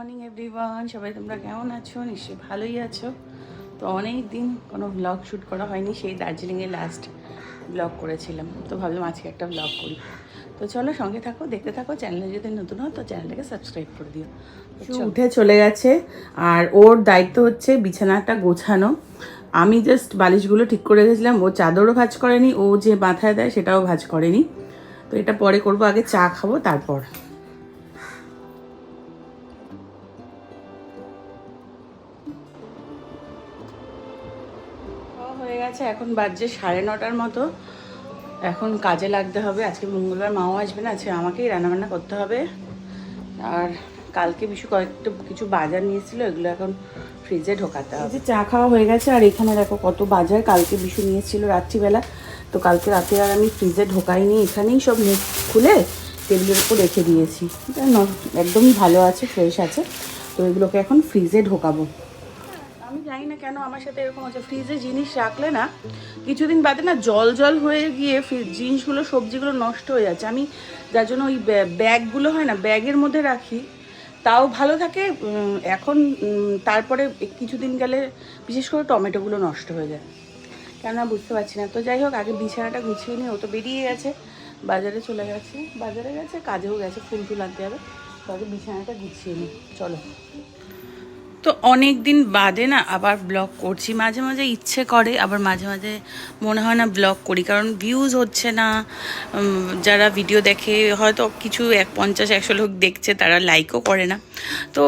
Morning everyone, সবাই তোমরা কেমন আছো? নিশ্চয়ই ভালোই আছো। তো অনেক দিন কোনো ব্লগ শ্যুট করা হয়নি, সেই দার্জিলিংয়ে লাস্ট ব্লগ করেছিলাম। তো ভাবলাম আজকে একটা ব্লগ করি। তো চলো সঙ্গে থাকো, দেখতে থাকো। চ্যানেলে যদি নতুন হয় তো চ্যানেলটাকে সাবস্ক্রাইব করে দিও। উঠে চলে গেছে আর ওর দায়িত্ব হচ্ছে বিছানাটা গোছানো। আমি জাস্ট বালিশগুলো ঠিক করে গেছিলাম। ও চাদরও ভাঁজ করেনি, ও যে মাথায় দেয় সেটাও ভাঁজ করেনি। তো এটা পরে করবো, আগে চা খাবো তারপর। হয়ে গেছে, এখন বাজছে 9:30 মতো। এখন কাজে লাগতে হবে। আজকে মঙ্গলবার, মাও আসবে না, আজকে আমাকেই রান্নাবান্না করতে হবে। আর কালকে বিশু কিছু বাজার নিয়েছিল, এগুলো এখন ফ্রিজে ঢোকাতে হবে। চা খাওয়া হয়ে গেছে আর এখানে দেখো কত বাজার কালকে বিশু নিয়েছিল রাত্রিবেলা। তো কালকে রাতে আর আমি ফ্রিজে ঢোকাইনি, এখানেই সব মুখ খুলে টেবিলের উপর রেখে দিয়েছি। একদমই ভালো আছে, ফ্রেশ আছে। তো এগুলোকে এখন ফ্রিজে ঢোকাবো। আমি জানি না কেন আমার সাথে এরকম হচ্ছে, ফ্রিজে জিনিস রাখলে না কিছুদিন বাদে না জল জল হয়ে গিয়ে জিনিসগুলো, সবজিগুলো নষ্ট হয়ে যাচ্ছে। আমি যার জন্য ওই ব্যাগগুলো হয় না, ব্যাগের মধ্যে রাখি, তাও ভালো থাকে। এখন তারপরে কিছুদিন গেলে বিশেষ করে টমেটোগুলো নষ্ট হয়ে যায়, কেন বুঝতে পারছি না। তো যাই হোক, আগে বিছানাটা গুছিয়ে নিই। ও তো বেরিয়ে গেছে, বাজারে চলে গেছে, বাজারে গেছে, কাজেও গেছে, ফুল টুল আনতে হবে। তো আগে বিছানাটা গুছিয়ে নিই, চলো। তো অনেক দিন বাদে না আবার ব্লগ করছি। মাঝে মাঝে ইচ্ছে করে, আবার মাঝে মাঝে মনে হয় না ব্লগ করি, কারণ ভিউজ হচ্ছে না। যারা ভিডিও দেখে হয়তো কিছু 50-100 লোক দেখছে, তারা লাইকও করে না। তো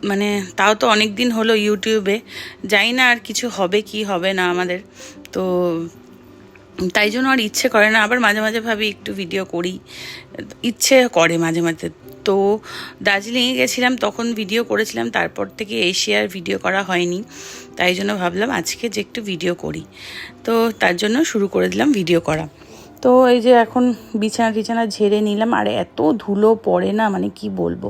মানে তাও তো অনেক দিন হলো ইউটিউবে, জানি না আর কিছু হবে কি হবে না আমাদের। তো তাই জন্য আর ইচ্ছে করে না। আবার মাঝে মাঝে ভাবি একটু ভিডিও করি, ইচ্ছে করে মাঝে মাঝে। তো দার্জিলিংয়ে গেছিলাম, তখন ভিডিও করেছিলাম, তারপর থেকে এসে আর ভিডিও করা হয়নি। তাই জন্য ভাবলাম আজকে যে একটু ভিডিও করি। তো তার জন্য শুরু করে দিলাম ভিডিও করা। তো এই যে এখন বিছানা টিছানা ঝেড়ে নিলাম, আর এত ধুলো পড়ে না, মানে কি বলবো।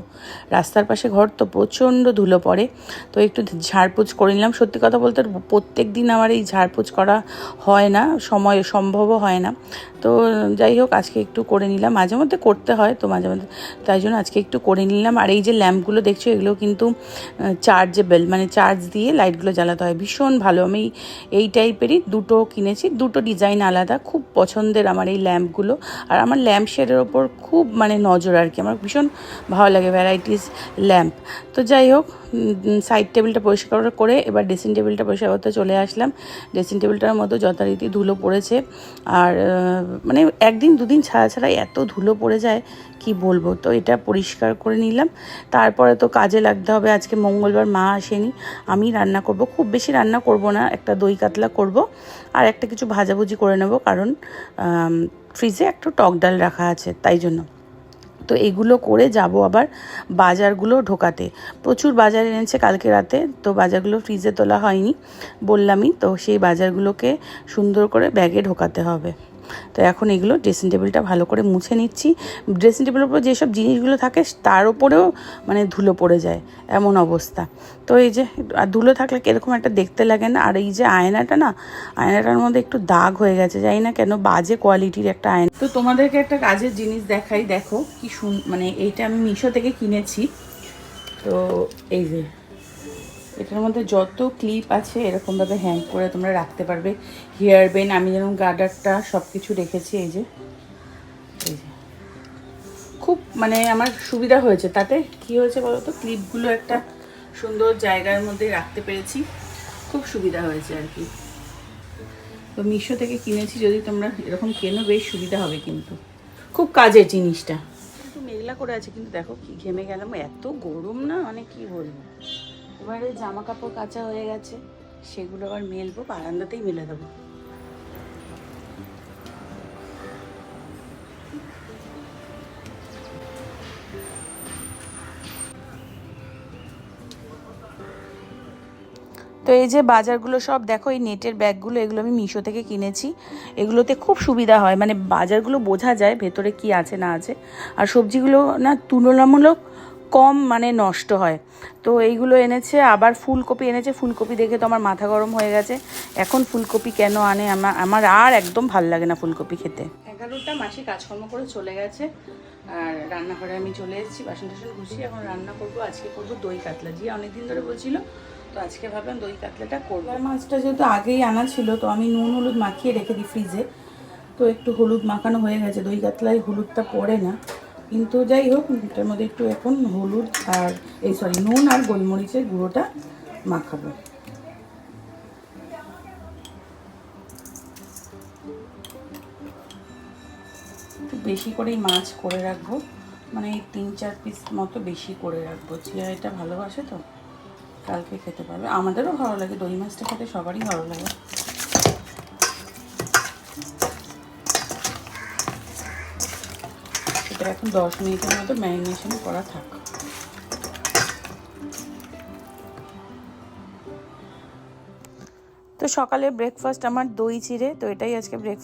রাস্তার পাশে ঘর তো প্রচণ্ড ধুলো পড়ে। তো একটু ঝাড়পোছ করে নিলাম। সত্যি কথা বলতে প্রত্যেক দিন আমার এই ঝাড়পোছ করা হয় না, সময় সম্ভবও হয় না। তো যাই হোক, আজকে একটু করে নিলাম। মাঝে মধ্যে করতে হয়, তো মাঝে মধ্যে তাই জন্য আজকে একটু করে নিলাম। আর এই যে ল্যাম্পগুলো দেখছো, এগুলো কিন্তু চার্জেবল, মানে চার্জ দিয়ে লাইটগুলো জ্বালাতে হয়। ভীষণ ভালো। আমি এই টাইপেরই দুটো কিনেছি, দুটো ডিজাইন আলাদা। খুব পছন্দের আমার এই ল্যাম্পগুলো। আর আমার ল্যাম্প শেডের ওপর খুব মানে নজর আর কি, আমার ভীষণ ভালো লাগে ভ্যারাইটিস ল্যাম্প। তো যাই হোক, সাইড টেবিলটা পরিষ্কার করে এবার ড্রেসিং টেবিলটা পরিষ্কার করতে চলে আসলাম। ড্রেসিং টেবিলটার মতো যথারীতি ধুলো পড়েছে। আর মানে একদিন দুদিন ছাড়া ছাড়া এত ধুলো পড়ে যায়, কি বলবো। তো এটা পরিষ্কার করে নিলাম। তারপরে তো কাজে লাগতে হবে। আজকে মঙ্গলবার, মা আসেনি, আমি রান্না করব। খুব বেশি রান্না করব না, একটা দই কাতলা করব আর একটা কিছু ভাজাভুজি করে নেব, কারণ ফ্রিজে একটু টক ডাল রাখা আছে, তাই জন্য। তো এগুলো করে যাব আবার বাজারগুলো ঢোকাতে। প্রচুর বাজার এনেছে কালকে রাতে, তো বাজারগুলো ফ্রিজে তোলা হয়নি, বললামই তো। সেই বাজারগুলোকে সুন্দর করে ব্যাগে ঢোকাতে হবে। তো এখন এগুলো ড্রেসিং টেবিলটা ভালো করে মুছে নিচ্ছি। ড্রেসিং টেবিলের উপর যেসব জিনিসগুলো থাকে তার উপরেও মানে ধুলো পড়ে যায়, এমন অবস্থা। তো এই যে, আর ধুলো থাকলে কীরকম একটা দেখতে লাগে না। আর এই যে আয়নাটা না, আয়নাটার মধ্যে একটু দাগ হয়ে গেছে, জানি না কেন, বাজে কোয়ালিটির একটা আয়না। তো তোমাদেরকে একটা কাজের জিনিস দেখাই, দেখো কি মানে এইটা আমি মিশো থেকে কিনেছি। তো এই যে এটার মধ্যে যত ক্লিপ আছে এরকমভাবে হ্যাং করে তোমরা রাখতে পারবে। হেয়ার বেন, আমি যেরকম গার্ডারটা সব কিছু রেখেছি। এই যে খুব মানে আমার সুবিধা হয়েছে। তাতে কি হয়েছে বলো তো, ক্লিপগুলো একটা সুন্দর জায়গার মধ্যে রাখতে পেরেছি, খুব সুবিধা হয়েছে আর কি। তো মিশো থেকে কিনেছি, যদি তোমরা এরকম কেনো বেশ সুবিধা হবে, কিন্তু খুব কাজের জিনিসটা। একটু মেঘলা করে আছে, কিন্তু দেখো কি ঘেমে গেলাম, এত গরম না, মানে কি বলবো। এবারে জামা কাপড় কাচা হয়ে গেছে, সেগুলো আবার মেলবো, বারান্দাতেই মেলে দেবো। তো এই যে বাজারগুলো সব দেখো, এই নেটের ব্যাগগুলো, এগুলো আমি মিশো থেকে কিনেছি। এগুলোতে খুব সুবিধা হয়, মানে বাজারগুলো বোঝা যায় ভেতরে কি আছে না আছে। আর সবজিগুলো না তুলনামূলক কম মানে নষ্ট হয়। তো এইগুলো এনেছে। আবার ফুলকপি এনেছে, ফুলকপি দেখে তো আমার মাথা গরম হয়ে গেছে। এখন ফুলকপি কেন আনে, আমার আর একদম ভাল লাগে না ফুলকপি খেতে। 11টা মাসি কাজকর্ম করে চলে গেছে। আর রান্নাঘরে আমি চলে এসেছি, বাসন টাসন গুছিয়ে এখন রান্না করব। আজকে করব দই কাতলা, যে অনেকদিন ধরে বলছিল, তো আজকে ভাবলাম দই কাতলাটা করবো। আর মাছটা যেহেতু আগেই আনা ছিল, তো আমি নুন হলুদ মাখিয়ে রেখে দিই ফ্রিজে, তো একটু হলুদ মাখানো হয়ে গেছে। দই কাতলায় হলুদটা পড়ে না, কিন্তু যাই হোক এটার মধ্যে একটু এখন হলুদ আর নুন আর গোলমরিচের গুঁড়োটা মাখাবো। একটু বেশি করেই মাছ করে রাখবো, মানে 3-4 পিস মতো বেশি করে রাখবো। জিয়া এটা ভালোবাসে, তো কালকে খেতে পারবে। আমাদেরও ভালো লাগে, দই মাছটা খেতে সবারই ভালো লাগে। এটা এখন 10 মিনিটের মতো ম্যারিনেশন করা থাক। তো সকালে ব্রেকফাস্ট আমার দই চিড়ে, তো এটাই আজকে ব্রেকফাস্ট।